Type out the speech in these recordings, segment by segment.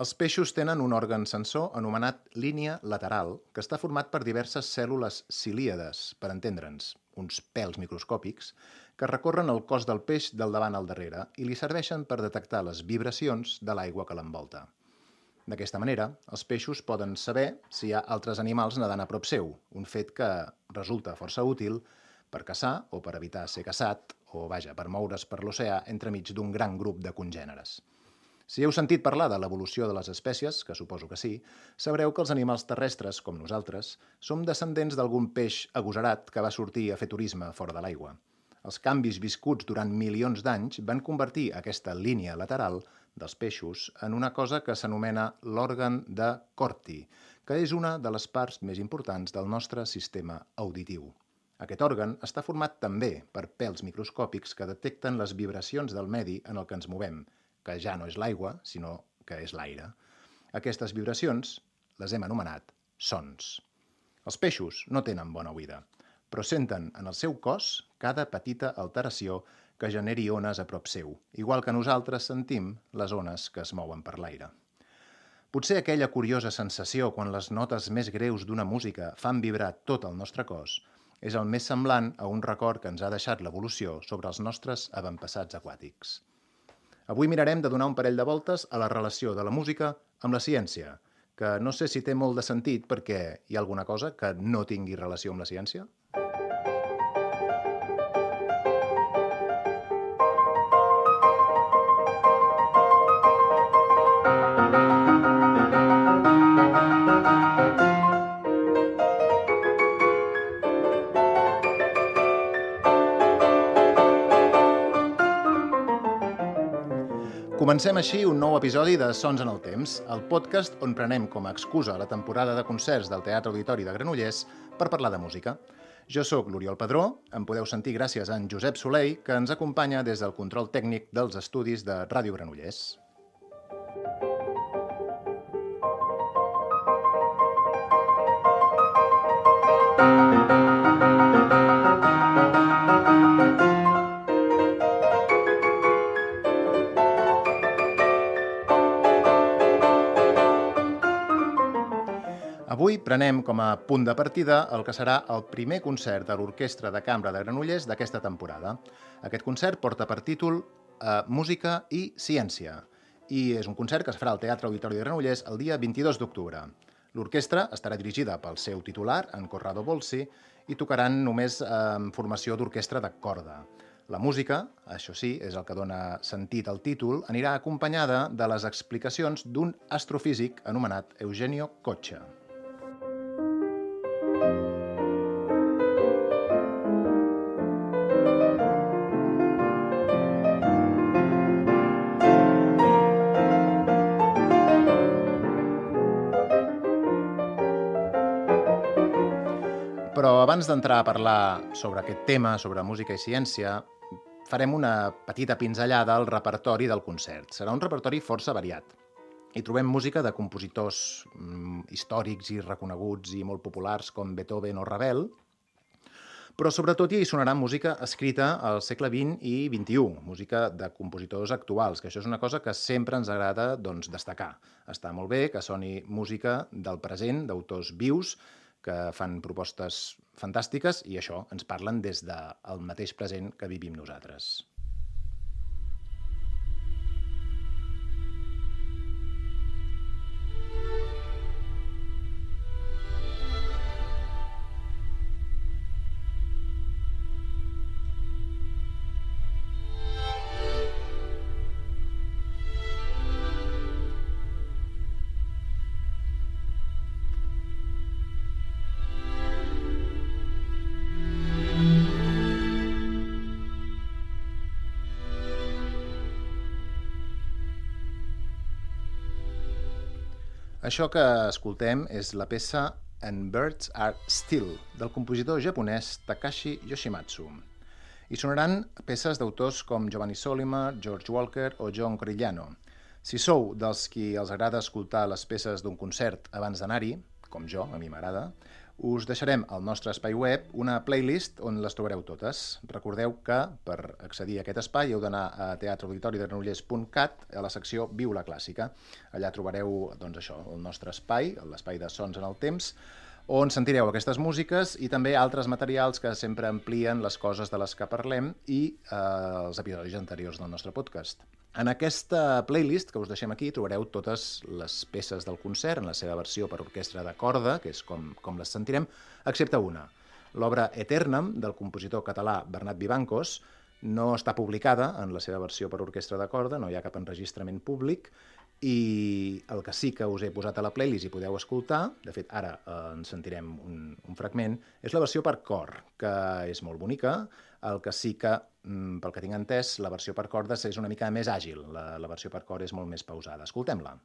Els peixos tenen un òrgan sensor anomenat línia lateral, que està format per diverses cèl·lules cilíades, per entendre'ns, uns pèls microscòpics, que recorren el cos del peix del davant al darrere i li serveixen per detectar les vibracions de l'aigua que l'envolta. D'aquesta manera, els peixos poden saber si hi ha altres animals nedant a prop seu, un fet que resulta força útil per caçar o per evitar ser caçat, o per moure's per l'oceà entremig d'un gran grup de congèneres. Si heu sentit parlar de l'evolució de les espècies, que suposo que sí, sabreu que els animals terrestres, com nosaltres, som descendents d'algun peix agosarat que va sortir a fer turisme fora de l'aigua. Els canvis viscuts durant milions d'anys van convertir aquesta línia lateral dels peixos en una cosa que s'anomena l'òrgan de Corti, que és una de les parts més importants del nostre sistema auditiu. Aquest òrgan està format també per pèls microscòpics que detecten les vibracions del medi en el que ens movem, que ja no és l'aigua, sinó que és l'aire. Aquestes vibracions les hem anomenat sons. Els peixos no tenen bona oïda, però senten en el seu cos cada petita alteració que generi ones a prop seu, igual que nosaltres sentim les ones que es mouen per l'aire. Potser aquella curiosa sensació quan les notes més greus d'una música fan vibrar tot el nostre cos és el més semblant a un record que ens ha deixat l'evolució sobre els nostres avantpassats aquàtics. Avui mirarem de donar un parell de voltes a la relació de la música amb la ciència, que no sé si té molt de sentit perquè hi ha alguna cosa que no tingui relació amb la ciència. Comencem així un nou episodi de Sons en el temps, el podcast on prenem com a excusa la temporada de concerts del Teatre Auditori de Granollers per parlar de música. Jo sóc l'Oriol Padró, em podeu sentir gràcies a en Josep Soleil, que ens acompanya des del control tècnic dels estudis de Ràdio Granollers. Avui prenem com a punt de partida el que serà el primer concert de l'Orquestra de Cambra de Granollers d'aquesta temporada. Aquest concert porta per títol Música i Ciència i és un concert que es farà al Teatre Auditori de Granollers el dia 22 d'octubre. L'orquestra estarà dirigida pel seu titular, en Corrado Bolsi, i tocaran només en formació d'orquestra de corda. La música, això sí, és el que dona sentit al títol, anirà acompanyada de les explicacions d'un astrofísic anomenat Eugenio Coccia. Però abans d'entrar a parlar sobre aquest tema, sobre música i ciència, farem una petita pinzellada al repertori del concert. Serà un repertori força variat. Hi trobem música de compositors històrics i reconeguts i molt populars com Beethoven o Ravel, però sobretot hi sonarà música escrita al segle XX i XXI, música de compositors actuals, que això és una cosa que sempre ens agrada destacar. Està molt bé que soni música del present, d'autors vius, que fan propostes fantàstiques i això ens parlen des del mateix present que vivim nosaltres. Això que escoltem és la peça And Birds Are Still, del compositor japonès Takashi Yoshimatsu. Hi sonaran peces d'autors com Giovanni Sollima, George Walker o John Corigliano. Si sou dels qui els agrada escoltar les peces d'un concert abans d'anar-hi, com jo, a mi m'agrada, Us deixarem al nostre espai web una playlist on les trobareu totes. Recordeu que per accedir a aquest espai heu d'anar a teatreauditoridegranollers.cat a la secció Viu la Clàssica. Allà trobareu doncs, això, el nostre espai, l'espai de Sons en el Temps, on sentireu aquestes músiques i també altres materials que sempre amplien les coses de les que parlem i els episodis anteriors del nostre podcast. En aquesta playlist que us deixem aquí trobareu totes les peces del concert en la seva versió per orquestra de corda, que és com les sentirem, excepte una. L'obra Eternam, del compositor català Bernat Vivancos, no està publicada en la seva versió per orquestra de corda, no hi ha cap enregistrament públic, i el que sí que us he posat a la playlist i podeu escoltar, de fet ara en sentirem un fragment, és la versió per cor, que és molt bonica. El que sí que, pel que tinc entès, la versió per cordes és una mica més àgil, la versió per cor és molt més pausada. Escoltem-la.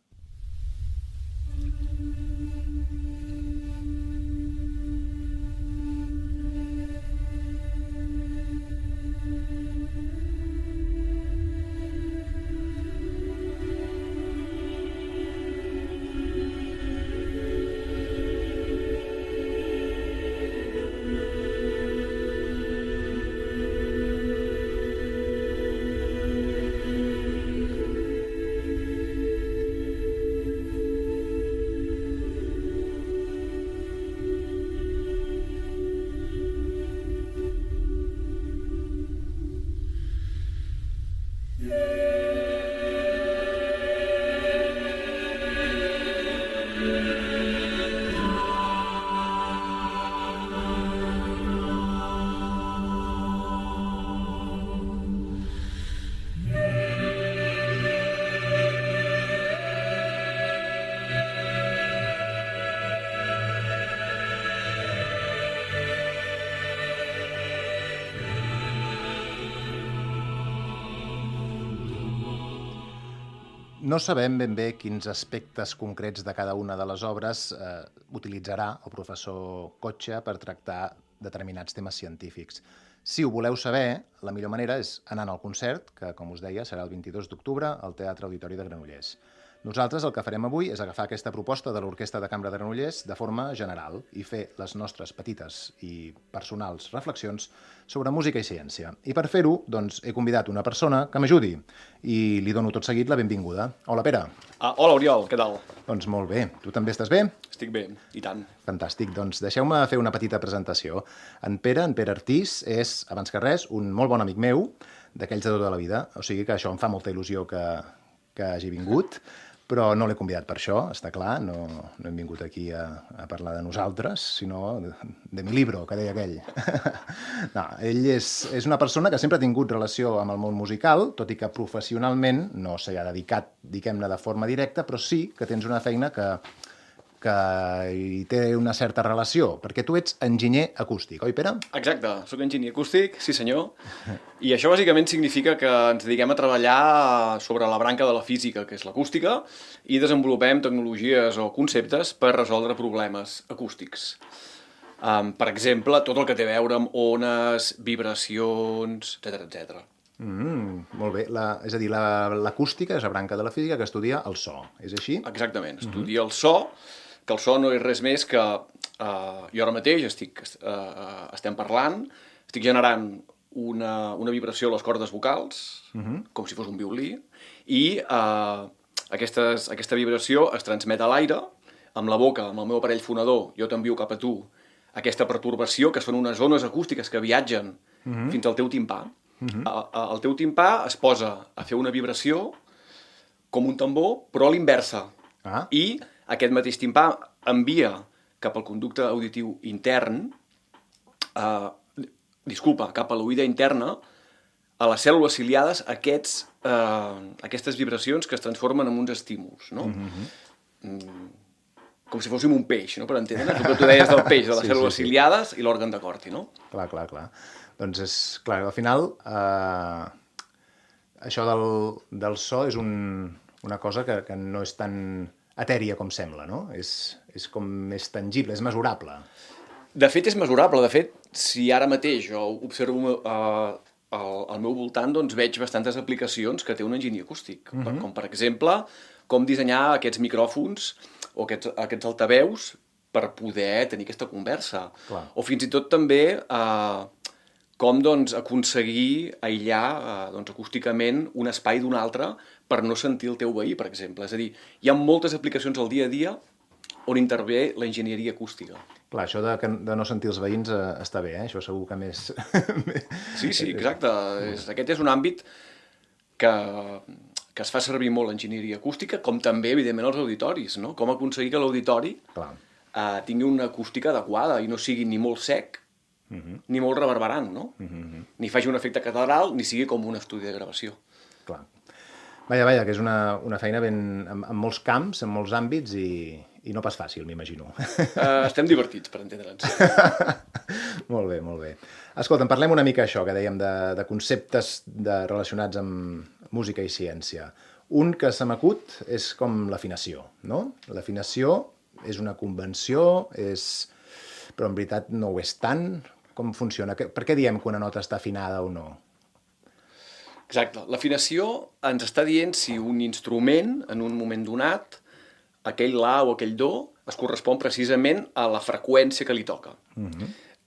No sabem ben bé quins aspectes concrets de cada una de les obres utilitzarà el professor Cotxa per tractar determinats temes científics. Si ho voleu saber, la millor manera és anar al concert, que, com us deia, serà el 22 d'octubre al Teatre Auditori de Granollers. Nosaltres el que farem avui és agafar aquesta proposta de l'Orquestra de Cambra de Granollers de forma general i fer les nostres petites i personals reflexions sobre música i ciència. I per fer-ho, doncs, he convidat una persona que m'ajudi i li dono tot seguit la benvinguda. Hola, Pere. Hola, Oriol, què tal? Doncs molt bé. Tu també estàs bé? Estic bé, i tant. Fantàstic. Doncs deixeu-me fer una petita presentació. En Pere Artís, és, abans que res, un molt bon amic meu, d'aquells de tota la vida. O sigui que això em fa molta il·lusió que hagi vingut, però no l'he convidat per això, està clar, no hem vingut aquí a parlar de nosaltres, sinó de mi libro, que deia aquell. No, ell és una persona que sempre ha tingut relació amb el món musical, tot i que professionalment no s'hi ha dedicat, diguem-ne, de forma directa, però sí que tens una feina que hi té una certa relació, perquè tu ets enginyer acústic, oi, Pere? Exacte, sóc enginyer acústic, sí senyor, i això bàsicament significa que ens dediquem a treballar sobre la branca de la física, que és l'acústica, i desenvolupem tecnologies o conceptes per resoldre problemes acústics. Per exemple, tot el que té a veure amb ones, vibracions, etc. Molt bé, és a dir, l'acústica és la branca de la física que estudia el so, és així? Exactament, estudia el so, que el so no és res més que jo ara mateix estem parlant, estic generant una vibració a les cordes vocals, com si fos un violí, i aquesta vibració es transmet a l'aire, amb la boca, amb el meu aparell fonador, jo t'envio cap a tu aquesta pertorbació, que són unes ones acústiques que viatgen fins al teu timpà. El teu timpà es posa a fer una vibració com un tambor, però a l'inversa. I aquest mateix timpà envia cap al conducte auditiu intern, cap a l'oïda interna, a les cèl·lules ciliades, aquestes vibracions que es transformen en uns estímuls, no? Com si fóssim un peix, no? Per entendre, el que tu deies del peix, de les cèl·lules ciliades i l'òrgan de Corti, no? Clar. Doncs és clar, al final això del so és una cosa que no és tan etèria com sembla, no? És com més tangible, és mesurable. De fet, és mesurable. De fet, si ara mateix jo observo al meu voltant, doncs veig bastantes aplicacions que té un enginyer acústic. Com, per exemple, com dissenyar aquests micròfons o aquests altaveus per poder tenir aquesta conversa. Clar. O fins i tot també com doncs, aconseguir aïllar acústicament un espai d'un altre per no sentir el teu veí, per exemple. És a dir, hi ha moltes aplicacions al dia a dia on intervé la enginyeria acústica. Clar, això de no sentir els veïns està bé, Això segur que més... Sí, exacte. Aquest és un àmbit que es fa servir molt l'enginyeria acústica, com també, evidentment, els auditoris, no? Com aconseguir que l'auditori tingui una acústica adequada i no sigui ni molt sec ni molt reverberant, no? Ni faci un efecte catedral, ni sigui com un estudi de gravació. Clar. Vaja, que és una feina en molts camps, en molts àmbits i no pas fàcil, m'imagino. Estem divertits, per entendre'ns. Molt bé, molt bé. Escolta, parlem una mica això que dèiem de conceptes relacionats amb música i ciència. Un que se m'acut és com l'afinació, no? L'afinació és una convenció, però en veritat no ho és tant. Com funciona? Per què diem que una nota està afinada o no? Exacte. L'afinació ens està dient si un instrument, en un moment donat, aquell la o aquell do, es correspon precisament a la freqüència que li toca.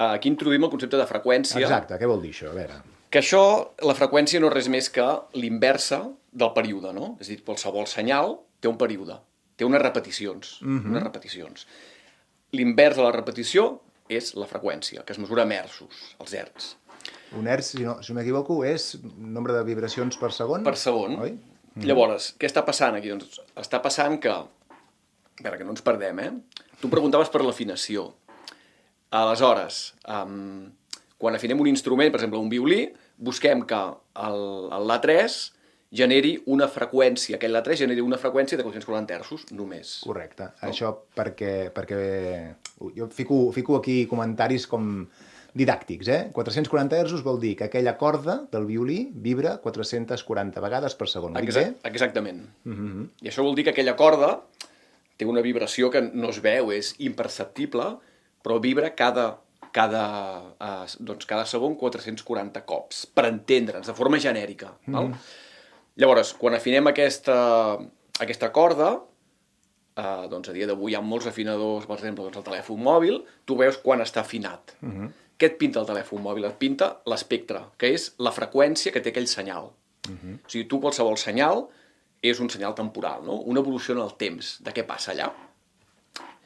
Aquí introduïm el concepte de freqüència. Exacte, què vol dir això? A veure. Que això, la freqüència no és res més que l'inversa del període, no? És a dir, qualsevol senyal té un període, té unes repeticions. L'invers de la repetició és la freqüència, que es mesura amb hertzos, els hertz. Un hertz, si no m'equivoco, és nombre de vibracions per segon? Per segon. Oi? Llavors, què està passant aquí? Doncs està passant que... A veure, que no ens perdem, Tu preguntaves per l'afinació. Aleshores, quan afinem un instrument, per exemple, un violí, busquem que el La3 generi una freqüència, aquell La3 generi una freqüència de 440 hertzos, només. Correcte. No? Això perquè jo fico aquí comentaris com didàctics, 440 hertzos vol dir que aquella corda del violí vibra 440 vegades per segon. Exactament. I això vol dir que aquella corda té una vibració que no es veu, és imperceptible, però vibra cada segon 440 cops, per entendre'ns, de forma genèrica. Val? Llavors, quan afinem aquesta corda, doncs a dia d'avui hi ha molts afinadors, per exemple, el telèfon mòbil, tu veus quan està afinat. Què et pinta el telèfon mòbil? Et pinta l'espectre, que és la freqüència que té aquell senyal. O sigui, tu qualsevol senyal és un senyal temporal, no? Una evolució en el temps de què passa allà.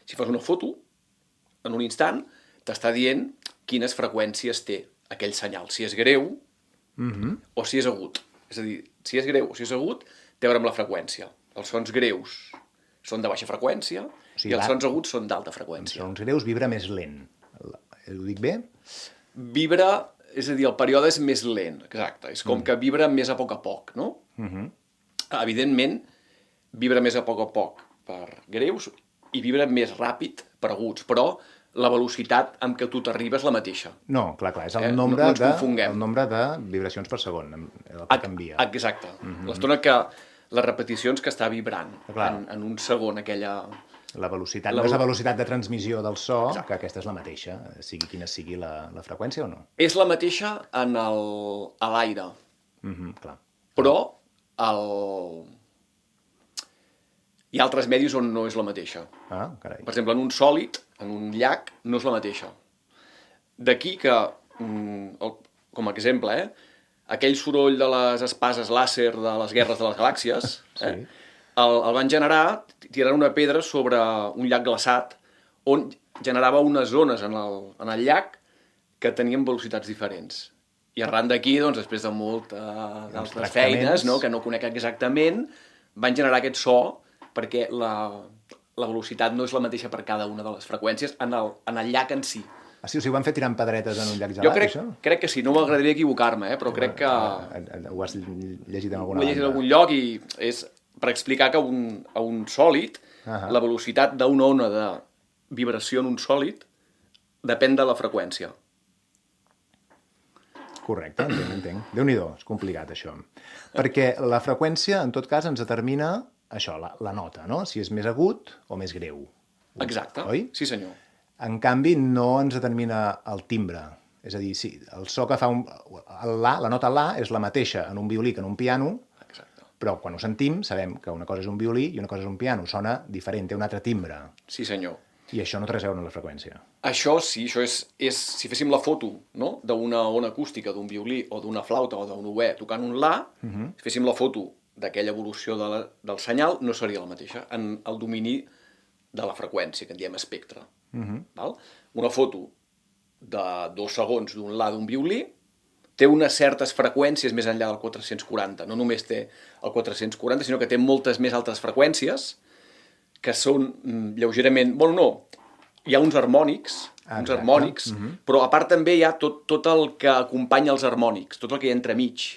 Si fas una foto, en un instant, t'està dient quines freqüències té aquell senyal, si és greu o si és agut. És a dir, si és greu o si és agut, té a veure amb la freqüència. Els sons greus són de baixa freqüència i els sons aguts són d'alta freqüència. Els sons greus vibra més lent. Ho dic bé? Vibra, és a dir, el període és més lent, exacte. És com que vibra més a poc, no? Evidentment, vibra més a poc per greus i vibra més ràpid per aguts, però la velocitat amb què tu t'arribes la mateixa. No, clar, és el nombre de vibracions per segon, el que canvia. Exacte. L'estona que les repeticions que està vibrant en un segon, aquella... La velocitat, no és la velocitat de transmissió del so, que aquesta és la mateixa, sigui quina sigui la freqüència o no? És la mateixa a l'aire, però hi ha altres medis on no és la mateixa. Carai. Per exemple, en un sòlid, en un llac, no és la mateixa. D'aquí que, com a exemple, aquell soroll de les espases làser de les guerres de les galàxies, el van generar tirant una pedra sobre un llac glaçat on generava unes ones en el llac que tenien velocitats diferents. I arran d'aquí, doncs, després de d'altres feines, no, que no conec exactament, van generar aquest so perquè la velocitat no és la mateixa per cada una de les freqüències en el llac en si. Sí, o sigui, ho van fer tirant pedretes en un llac gelat, això? Jo crec que sí, no m'agradaria equivocar-me, però crec que... Ho has llegit en alguna banda? Ho he llegit en algun lloc i és per explicar que a un sòlid, la velocitat d'una ona de vibració en un sòlid depèn de la freqüència. Correcte, entenc. Déu-n'hi-do, és complicat, això. Perquè la freqüència, en tot cas, ens determina això, la nota, no? Si és més agut o més greu. Exacte, oi? Sí senyor. En canvi, no ens determina el timbre. És a dir, sí, el so que fa la nota la és la mateixa en un violí que en un piano, però quan ho sentim sabem que una cosa és un violí i una cosa és un piano. Sona diferent, té un altre timbre. Sí senyor. I això no té res a veure amb la freqüència. Això sí, això és si féssim la foto, no?, d'una ona acústica, d'un violí o d'una flauta o d'un oboè tocant un la, si féssim la foto d'aquella evolució del senyal, no seria la mateixa en el domini de la freqüència, que en diem espectre. Val? Una foto de 2 segons d'un la d'un violí té unes certes freqüències més enllà del 440. No només té el 440, sinó que té moltes més altres freqüències que són lleugerament... Bueno, no, hi ha uns harmònics, però a part també hi ha tot el que acompanya els harmònics, tot el que hi ha entremig,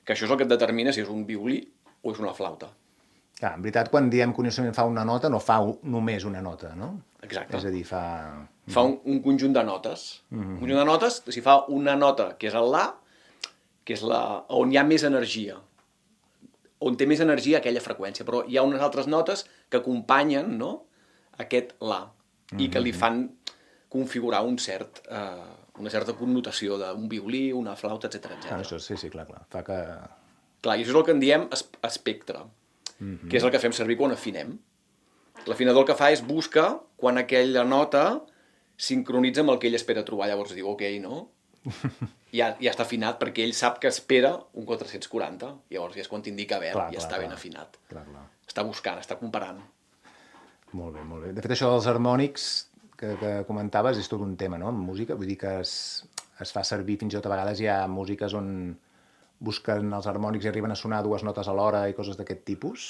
que això és el que et determina si és un violí o és una flauta. Clar, en veritat, quan diem que un instrument fa una nota, no fa només una nota, no? Exacte. És a dir, fa... Fa un conjunt de notes. Un conjunt de notes, si fa una nota, que és el la, que és on hi ha més energia, on té més energia aquella freqüència, però hi ha unes altres notes que acompanyen, no?, aquest la, i que li fan configurar una certa connotació d'un violí, una flauta, etc. Això, sí, clar. Fa que... Clar, i això és el que en diem espectre, que és el que fem servir quan afinem. L'afinador el que fa és buscar quan aquella nota sincronitza amb el que ell espera trobar, llavors diu, ok, no? Ja està afinat perquè ell sap que espera un 440, llavors ja és quan t'indica verd i està ben afinat. Clar. Està buscant, està comparant. Molt bé. De fet, això dels harmònics que comentaves és tot un tema, no?, en música. Vull dir que es fa servir, fins i tot a vegades hi ha músiques on busquen els harmònics i arriben a sonar 2 notes alhora i coses d'aquest tipus.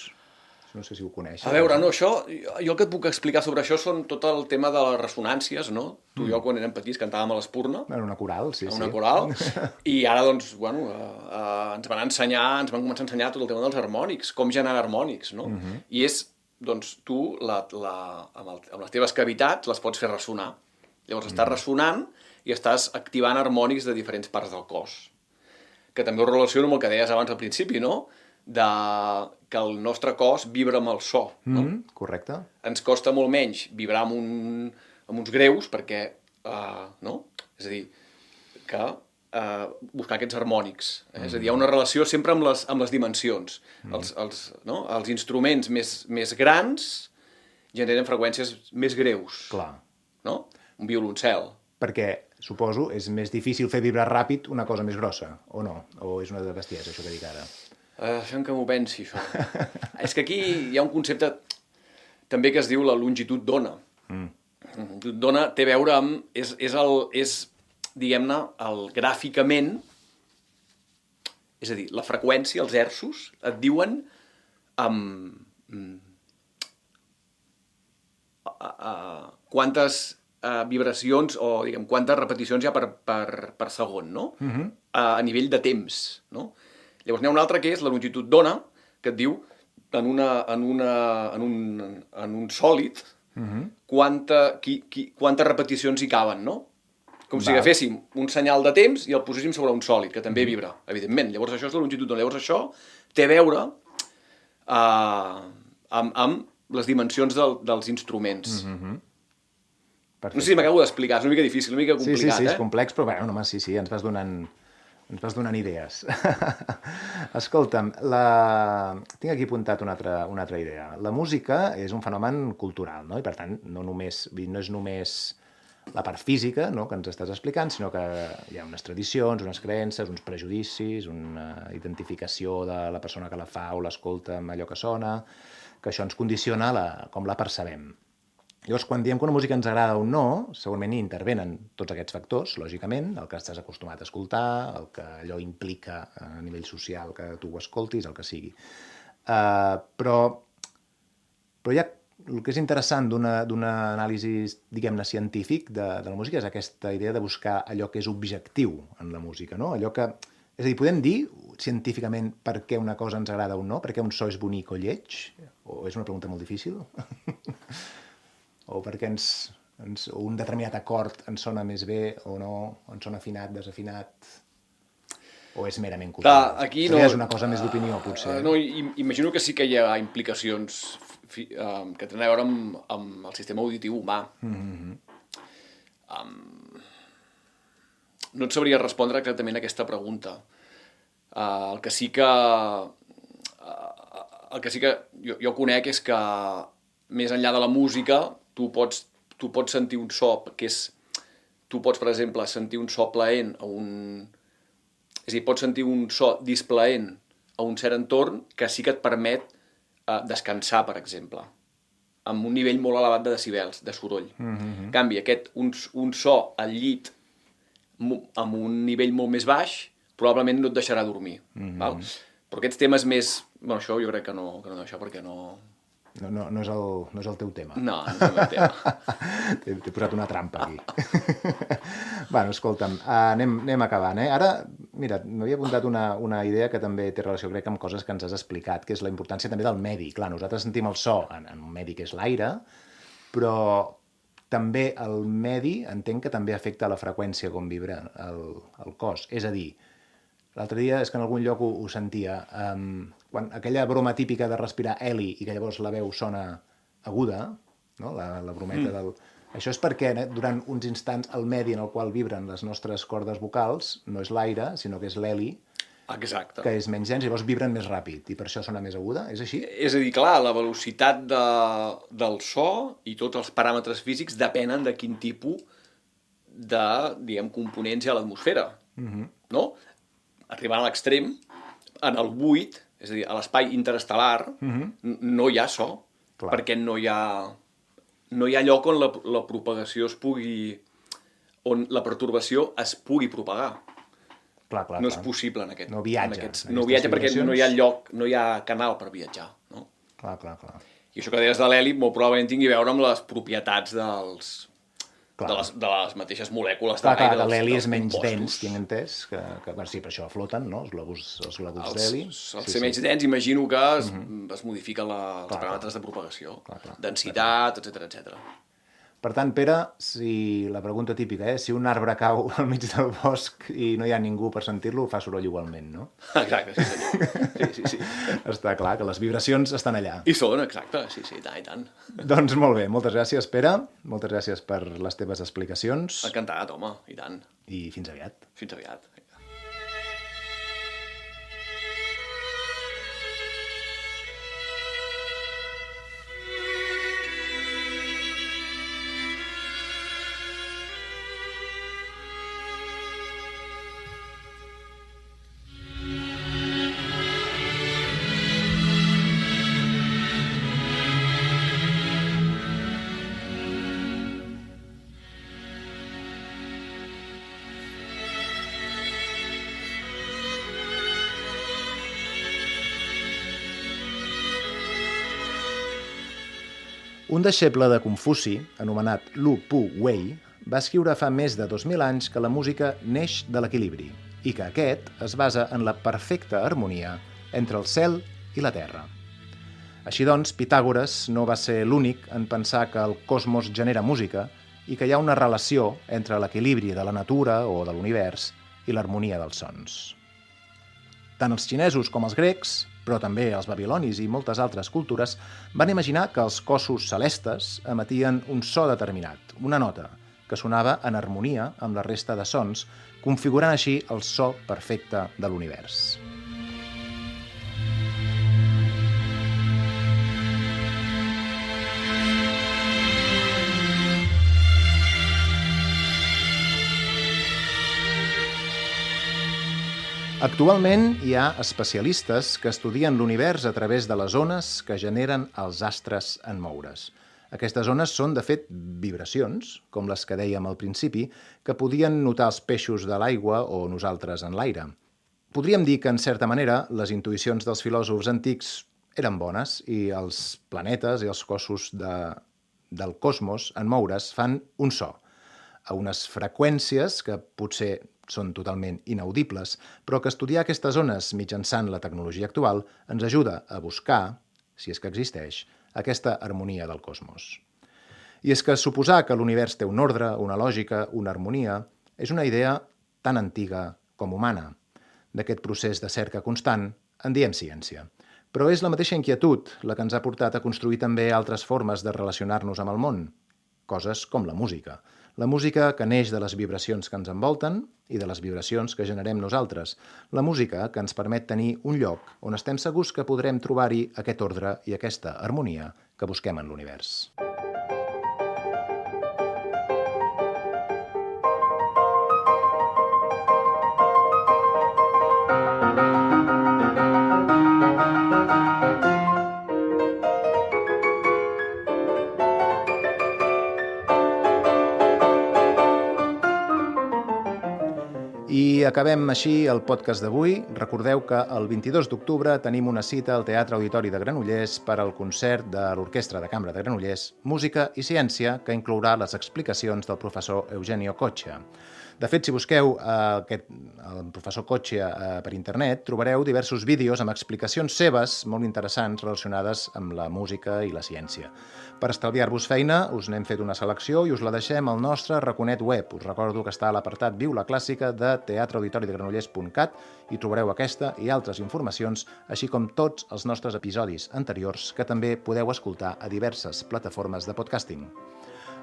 No sé si ho coneixes. A veure, no, això, jo el que et puc explicar sobre això són tot el tema de les ressonàncies, no? Tu i jo, quan érem petits, cantàvem a l'Espurna. En una coral, sí. En una coral. I ara, doncs, bueno, ens van començar a ensenyar tot el tema dels harmònics, com generar harmònics, no? I és, doncs, tu, amb les teves cavitats, les pots fer ressonar. Llavors estàs ressonant i estàs activant harmònics de diferents parts del cos. Que també ho relaciono amb el que deies abans al principi, no?, que el nostre cos vibra amb el so. No? Correcte. Ens costa molt menys vibrar amb uns greus perquè, no? És a dir, que buscar aquests harmònics. És a dir, hi ha una relació sempre amb les dimensions. Els instruments més grans generen freqüències més greus. Clar. No? Un violoncel. Perquè, suposo, és més difícil fer vibrar ràpid una cosa més grossa, o no? O és una de bestiesa, això que dic ara? Fem que m'ho pensi, això. És que aquí hi ha un concepte també que es diu la longitud d'ona. La longitud d'ona té a veure amb... És diguem-ne, gràficament... És a dir, la freqüència, els hertzos, et diuen quantes vibracions o, diguem, quantes repeticions hi ha per segon, no? A nivell de temps, no? Llavors n'hi ha una altra que és la longitud d'ona, que et diu en un sòlid quantes repeticions hi caben, no? Com si agaféssim un senyal de temps i el poséssim sobre un sòlid, que també vibra, evidentment. Llavors això és la longitud d'ona. Llavors això té a veure amb les dimensions dels instruments. No sé si m'acabo d'explicar, és una mica difícil, una mica complicat. Sí, és complex, però bueno, home, sí, ens vas donant idees. Escolta'm, tinc aquí apuntat una altra idea. La música és un fenomen cultural, no? I per tant, no és només la part física, no?, que ens estàs explicant, sinó que hi ha unes tradicions, unes creences, uns prejudicis, una identificació de la persona que la fa o l'escolta amb allò que sona, que això ens condiciona com la percebem. Llavors, quan diem que una música ens agrada o no, segurament hi intervenen tots aquests factors, lògicament, el que estàs acostumat a escoltar, el que allò implica a nivell social que tu ho escoltis, el que sigui. Però hi ha el que és interessant d'una anàlisi, diguem-ne, científic de la música és aquesta idea de buscar allò que és objectiu en la música, no? Allò que... És a dir, podem dir científicament per què una cosa ens agrada o no? Per què un so és bonic o lleig? O és una pregunta molt difícil? O perquè un determinat acord ens sona més bé o no, o ens sona afinat, desafinat, o és merament cultural? Clar, aquí no... És una cosa més d'opinió, potser. No, imagino que sí que hi ha implicacions que tenen a veure amb el sistema auditiu humà. No et sabria respondre exactament a aquesta pregunta. El que sí que jo conec és que més enllà de la música tu pots tu pots sentir un so que és... Tu pots, per exemple, sentir un so plaent a un... És a dir, pots sentir un so displaent a un cert entorn que sí que et permet descansar, per exemple, amb un nivell molt elevat de decibels, de soroll. En canvi, un so al llit amb un nivell molt més baix probablement no et deixarà dormir. Val? Però aquests temes més... Bueno, això jo crec que no això perquè no... No és el teu tema. No és el meu tema. T'he posat una trampa aquí. Bueno, escolta'm, anem acabant, Ara, mira, m'havia apuntat una idea que també té relació, crec, amb coses que ens has explicat, que és la importància també del medi. Clar, nosaltres sentim el so en un medi que és l'aire, però també el medi entenc que també afecta la freqüència com vibra el cos. És a dir, l'altre dia és que en algun lloc ho sentia, quan aquella broma típica de respirar heli i que llavors la veu sona aguda, no? La brometa del... Això és perquè durant uns instants el medi en el qual vibren les nostres cordes vocals no és l'aire, sinó que és l'heli, Exacte. que és menys dens, llavors vibren més ràpid i per això sona més aguda, és així? És a dir, clar, la velocitat del so i tots els paràmetres físics depenen de quin tipus de, diguem, components hi ha a l'atmosfera, no? Arribant a l'extrem, en el buit, és a dir, a l'espai interestel·lar, no hi ha so, Clar. perquè no hi ha lloc on la propagació es pugui... on la pertorbació es pugui propagar. Clar, No és possible en aquest... No viatja. No viatja perquè no hi ha lloc, no hi ha canal per viatjar, no? Clar. I això que deies de l'heli molt probablement tingui a veure amb les propietats de les mateixes molècules de l'aire. Clar, l'heli és menys dens, tinc entès, que sí, per això floten, no? Els globus d'heli. Al ser menys dens, imagino que es modifiquen els paràmetres de propagació, densitat, etc. Per tant, Pere, si la pregunta típica, si un arbre cau al mig del bosc i no hi ha ningú per sentir-lo, fa soroll igualment, no? Exacte, sí senyor. Sí. Està clar que les vibracions estan allà. I són, exacte, sí, i tant. Doncs molt bé, moltes gràcies, Pere, moltes gràcies per les teves explicacions. Encantat, home, i tant. I fins aviat. Fins aviat. Un deixeble de Confuci, anomenat Lu Pu Wei, va escriure fa més de 2.000 anys que la música neix de l'equilibri i que aquest es basa en la perfecta harmonia entre el cel i la terra. Així doncs, Pitàgores no va ser l'únic en pensar que el cosmos genera música i que hi ha una relació entre l'equilibri de la natura o de l'univers i l'harmonia dels sons. Tant els xinesos com els grecs, però també els babilonis i moltes altres cultures, van imaginar que els cossos celestes emetien un so determinat, una nota, que sonava en harmonia amb la resta de sons, configurant així el so perfecte de l'univers. Actualment hi ha especialistes que estudien l'univers a través de les ones que generen els astres en moure's. Aquestes ones són, de fet, vibracions, com les que dèiem al principi, que podien notar els peixos de l'aigua o nosaltres en l'aire. Podríem dir que, en certa manera, les intuïcions dels filòsofs antics eren bones i els planetes i els cossos del cosmos en moure's fan un so, a unes freqüències que potser són totalment inaudibles, però que estudiar aquestes ones mitjançant la tecnologia actual ens ajuda a buscar, si és que existeix, aquesta harmonia del cosmos. I és que suposar que l'univers té un ordre, una lògica, una harmonia, és una idea tan antiga com humana. D'aquest procés de cerca constant en diem ciència. Però és la mateixa inquietud la que ens ha portat a construir també altres formes de relacionar-nos amb el món, coses com la música. La música que neix de les vibracions que ens envolten i de les vibracions que generem nosaltres. La música que ens permet tenir un lloc on estem segurs que podrem trobar-hi aquest ordre i aquesta harmonia que busquem en l'univers. I acabem així el podcast d'avui. Recordeu que el 22 d'octubre tenim una cita al Teatre Auditori de Granollers per al concert de l'Orquestra de Cambra de Granollers, Música i Ciència, que inclourà les explicacions del professor Eugenio Coccia. De fet, si busqueu el professor Coccia per internet, trobareu diversos vídeos amb explicacions seves molt interessants relacionades amb la música i la ciència. Per estalviar-vos feina, us n'hem fet una selecció i us la deixem al nostre raconet web. Us recordo que està a l'apartat Viu la Clàssica de teatreauditoridegranollers.cat i trobareu aquesta i altres informacions, així com tots els nostres episodis anteriors que també podeu escoltar a diverses plataformes de podcasting.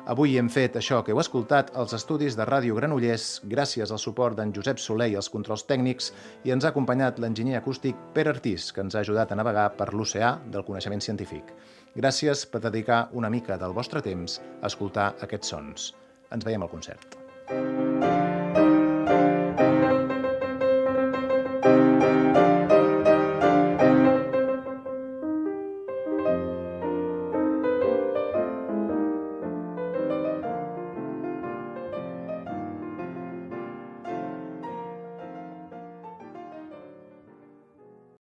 Avui hem fet això que heu escoltat als estudis de Ràdio Granollers gràcies al suport d'en Josep Soler i els controls tècnics i ens ha acompanyat l'enginyer acústic Pere Artís, que ens ha ajudat a navegar per l'oceà del coneixement científic. Gràcies per dedicar una mica del vostre temps a escoltar aquests sons. Ens veiem al concert.